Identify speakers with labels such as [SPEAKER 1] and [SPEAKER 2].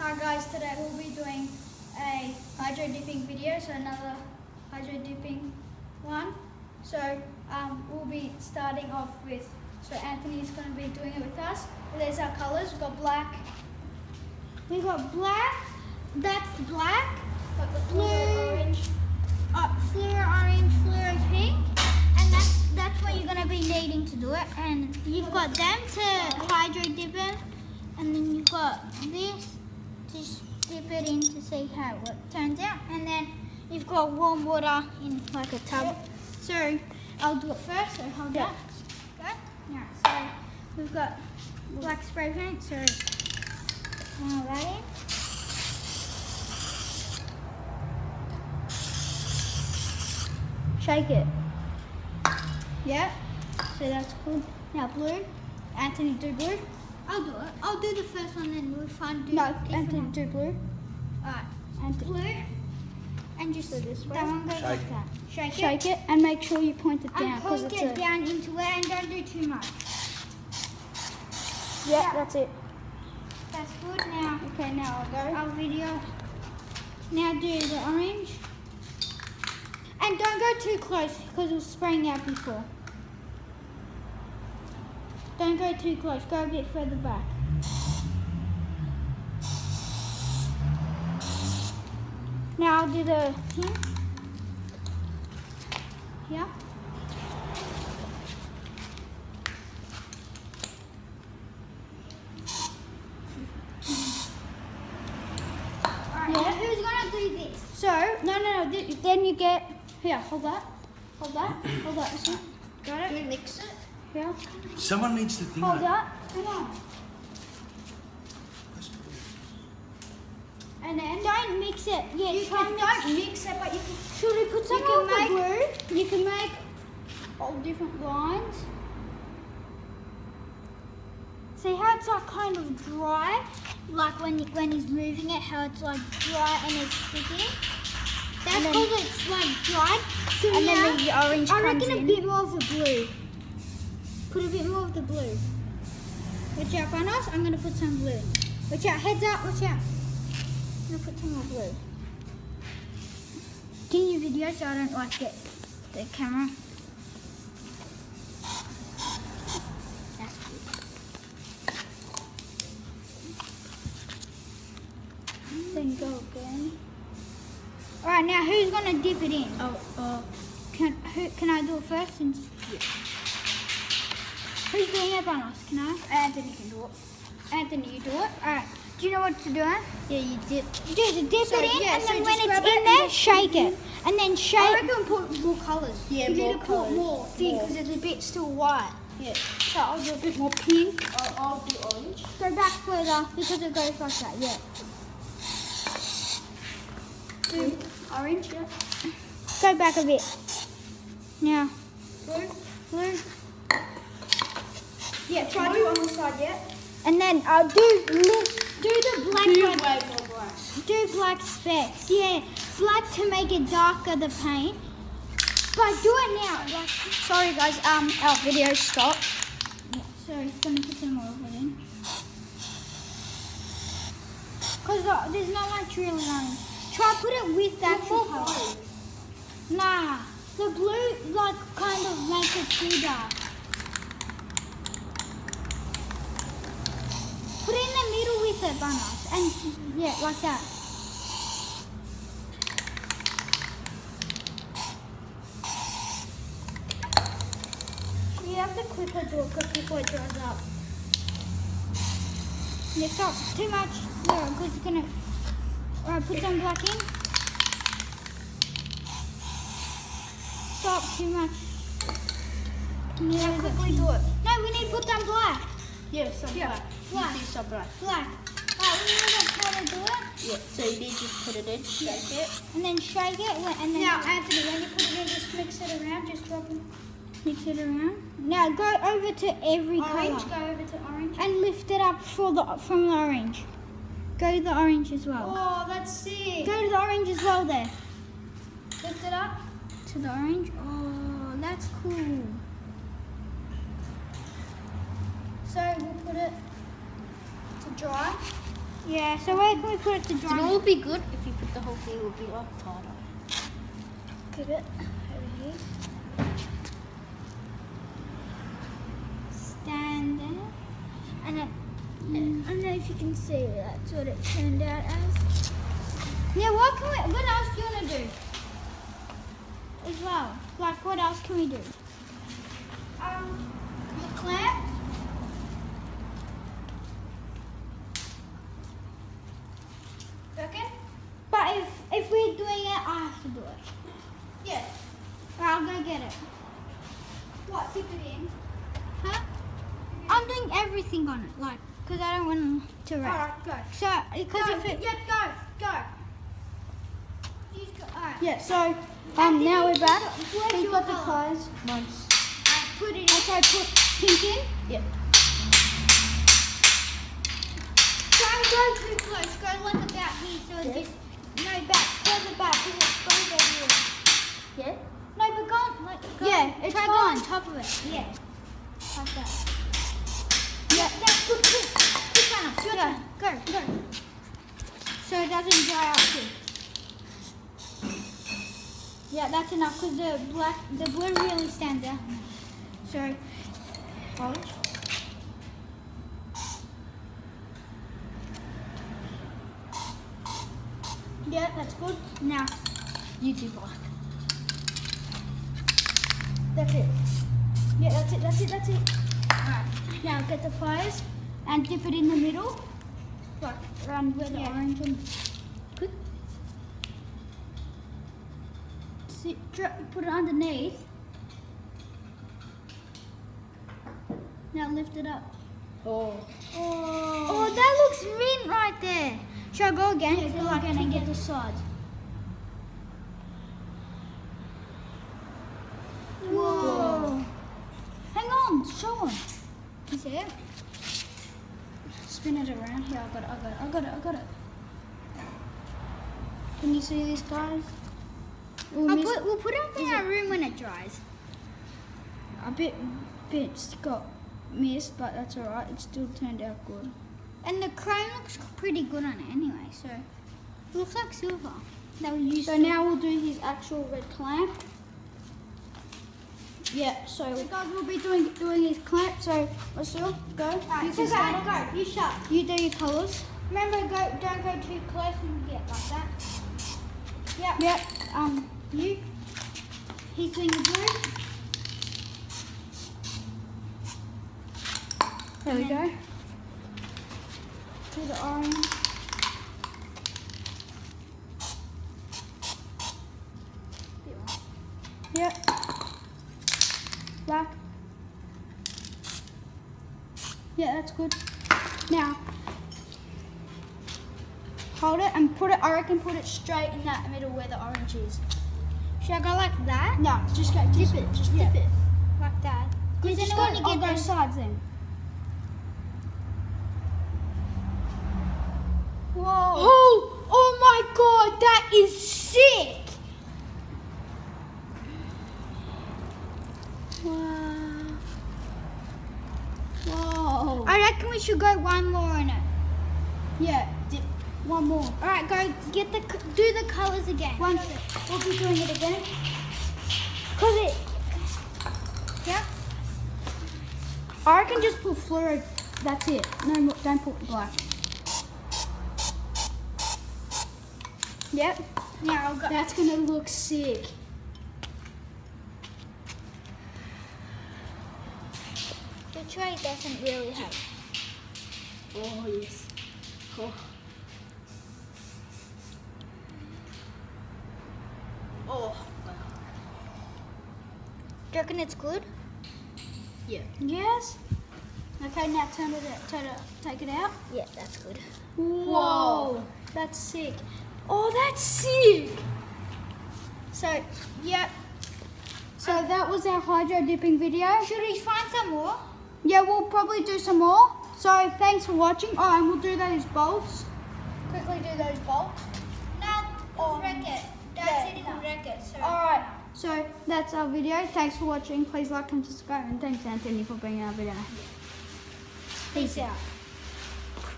[SPEAKER 1] Hi guys, today we'll be doing a hydro dipping video, so another hydro dipping one. So we'll be starting off with, so Anthony is going to be doing it with us. There's our colours, we've got black, that's black, got the fluoro orange, fluoro orange, fluoro pink, and that's what you're going to be needing to do it. And you've got them to hydro dip it, and then you've got this to dip it in to see how it turns out, and then you've got warm water in like a tub. Yep. So I'll do it first, so hold that. Go. Alright, so we've got black spray paint, so all that in. Shake it. Yeah, so that's good. Now blue. Anthony, do blue. I'll do it. I'll do the first one, then we'll find do Anthony, do blue. Alright, Anthony. Blue. And just do this way. That one goes like that. Shake it and make sure you point it down. And point it down into it and don't do too much. Yeah, that's it. That's good. Now, okay, now I'll go. Our video. Now do the orange. And don't go too close because it was spraying out before. Don't go too close, go a bit further back. Now I'll do the pink. Here. Alright, now who's gonna do this? So, no, then you get, here, hold that. Hold that. Got it?
[SPEAKER 2] Do we mix it?
[SPEAKER 1] Yeah.
[SPEAKER 3] Someone needs to think.
[SPEAKER 1] Hold that. Come on. And then don't mix it. Yeah, don't mix it, but you can. Should we put some of the blue? You can make all different lines. See how it's like kind of dry, like when he's moving it, how it's like dry and it's sticky. That's because it's like dried. So and now, then the orange comes in. I reckon a bit more of the blue. Put a bit more of the blue. Watch out, Banos. I'm going to put some blue. Watch out. Heads up. Watch out. I'm going to put some more blue. Can you video so I don't like get the camera? That's good. Then go again. Alright, now who's going to dip it in? Can I do it first? Yeah. Who's doing it, Banos? Can I? Anthony can do it. Anthony, you do it? Alright. Do you know what to do? Yeah, you dip. Just dip it in, and then when it's in there, shake it. And then shake. I reckon put more colours. Yeah, you need to put more thing because it's a bit still white. Yeah. So I'll do a bit more pink.
[SPEAKER 2] I'll do orange.
[SPEAKER 1] Go back further because it goes like that, yeah. Do orange, yeah. Go back a bit. Now. Blue. Yeah, try to do it on the side, yeah. And then I'll do the black one. Do black specks. Yeah, black to make it darker, the paint. But do it now. Like, sorry guys, our video stopped. Yeah, so it's gonna put some more of it in. Because there's not much really orange. Try put it with the actual colour. Nah, the blue like kind of makes it too dark. Put it in the middle with it, Banos. And yeah, like that. You have to quickly do it before it dries up. Yeah, stop. Too much. Yeah, because it's gonna. Alright, put some black in. Stop. Too much. Yeah, quickly do it. No, we need to put some black.
[SPEAKER 2] Yeah, some black.
[SPEAKER 1] Black.
[SPEAKER 2] Some black.
[SPEAKER 1] Black. Alright, we know how to do it.
[SPEAKER 2] Yeah, so you need to just put it in, shake it.
[SPEAKER 1] And then shake it. And then now, Anthony, when you put it in, just mix it around. Just drop it. Mix it around. Now go over to every
[SPEAKER 2] orange,
[SPEAKER 1] colour.
[SPEAKER 2] go over to orange.
[SPEAKER 1] And lift it up from the orange. Go to the orange as well.
[SPEAKER 2] Oh, that's sick.
[SPEAKER 1] Go to the orange as well there.
[SPEAKER 2] Lift it up.
[SPEAKER 1] To the orange. Oh, that's cool. So we'll put it to dry. Yeah, so where can we put it to
[SPEAKER 2] It
[SPEAKER 1] dry?
[SPEAKER 2] would be good if you put the whole thing. It would be like tighter.
[SPEAKER 1] Put it over here. Stand there. And then, I don't know if you can see that's what it turned out as. Yeah, what else do you want to do? As well. Like, what else can we do? Your clamp. Reckon? But if we're doing it, I have to do it.
[SPEAKER 2] Yeah.
[SPEAKER 1] I'll go get it.
[SPEAKER 2] What? Dip it in.
[SPEAKER 1] Huh? I'm doing everything on it, like, because I don't want to wreck.
[SPEAKER 2] Alright, go.
[SPEAKER 1] So, because if it...
[SPEAKER 2] Yeah, go.
[SPEAKER 1] Alright.
[SPEAKER 2] Yeah. So now we're back.
[SPEAKER 1] Where's
[SPEAKER 2] We've
[SPEAKER 1] your
[SPEAKER 2] got the
[SPEAKER 1] colour?
[SPEAKER 2] clothes. Once.
[SPEAKER 1] Put it in.
[SPEAKER 2] Okay, put pink in. Yeah.
[SPEAKER 1] Don't go too close. Go like about here, so it's
[SPEAKER 2] Yeah.
[SPEAKER 1] just... No, back. Further back, because it's goes everywhere.
[SPEAKER 2] Yeah.
[SPEAKER 1] No, but go on, like... Go
[SPEAKER 2] Yeah,
[SPEAKER 1] on.
[SPEAKER 2] it's
[SPEAKER 1] Try go
[SPEAKER 2] fine.
[SPEAKER 1] on top of it. Yeah. Like that. Yeah, that's good. Quick one. It's your
[SPEAKER 2] Yeah.
[SPEAKER 1] turn. Go. So it doesn't dry out too. Yeah, that's enough because the blue really stands out. So,
[SPEAKER 2] Orange.
[SPEAKER 1] yeah, that's good. Now,
[SPEAKER 2] You do black.
[SPEAKER 1] that's it. Yeah, that's it. Alright, now get the pliers and dip it in the middle. Like around where the orange and good. See, put it underneath. Now lift it up.
[SPEAKER 2] Oh.
[SPEAKER 1] Oh, that looks mint right there. Should I go again?
[SPEAKER 2] Yeah, go again and get the sides.
[SPEAKER 1] Whoa. Hang on, show them. You see it?
[SPEAKER 2] Spin it around. Here, I got it. Can you see these guys?
[SPEAKER 1] We'll put it up in our room when it dries.
[SPEAKER 2] A bit got missed, but that's alright. It still turned out good.
[SPEAKER 1] And the chrome looks pretty good on it anyway, so it looks like silver. That we used.
[SPEAKER 2] So now we'll do his actual red clamp. Yeah, so
[SPEAKER 1] guys will be doing his clamp.
[SPEAKER 2] so Marcel, go.
[SPEAKER 1] Alright,
[SPEAKER 2] You
[SPEAKER 1] so
[SPEAKER 2] can start.
[SPEAKER 1] go. You shut.
[SPEAKER 2] You do your colours.
[SPEAKER 1] Remember, don't go too close and get like that. Yep.
[SPEAKER 2] Yep.
[SPEAKER 1] You. He's doing the blue.
[SPEAKER 2] There we
[SPEAKER 1] And
[SPEAKER 2] go.
[SPEAKER 1] Do the orange.
[SPEAKER 2] Yep. Black. Yeah, that's good. Now, hold it and put it, I reckon put it straight in that middle where the orange is.
[SPEAKER 1] Should I go like that?
[SPEAKER 2] No, just go, dip it, just dip it.
[SPEAKER 1] Like that.
[SPEAKER 2] Because
[SPEAKER 1] Because
[SPEAKER 2] then
[SPEAKER 1] then when you
[SPEAKER 2] on
[SPEAKER 1] get
[SPEAKER 2] both
[SPEAKER 1] those.
[SPEAKER 2] sides then.
[SPEAKER 1] Whoa.
[SPEAKER 2] Oh my god, that is sick! Wow. Whoa.
[SPEAKER 1] I reckon we should go one more in it.
[SPEAKER 2] Yeah, dip one more.
[SPEAKER 1] All right, go do the colors again.
[SPEAKER 2] One, we'll be doing it again.
[SPEAKER 1] Cause it. Yeah.
[SPEAKER 2] I reckon just put fluoro, that's it. No more, don't put black. Yep,
[SPEAKER 1] Now I'll go.
[SPEAKER 2] that's gonna look sick.
[SPEAKER 1] The tray doesn't really have.
[SPEAKER 2] Oh yes. Oh. Oh.
[SPEAKER 1] Do you reckon it's good?
[SPEAKER 2] Yeah. Yes. Okay, now take it out.
[SPEAKER 1] Yeah, that's good.
[SPEAKER 2] Whoa, that's sick. Oh, that's sick.
[SPEAKER 1] So, yeah.
[SPEAKER 2] So that was our hydro dipping video.
[SPEAKER 1] Should we find some more?
[SPEAKER 2] Yeah, we'll probably do some more. So thanks for watching. Oh, and we'll do those bolts. Quickly do those bolts.
[SPEAKER 1] No, wreck it. That's
[SPEAKER 2] Yeah,
[SPEAKER 1] it. It'll wreck it. So.
[SPEAKER 2] Alright, so that's our video. Thanks for watching. Please like and subscribe. And thanks, Anthony, for bringing our video.
[SPEAKER 1] Peace out.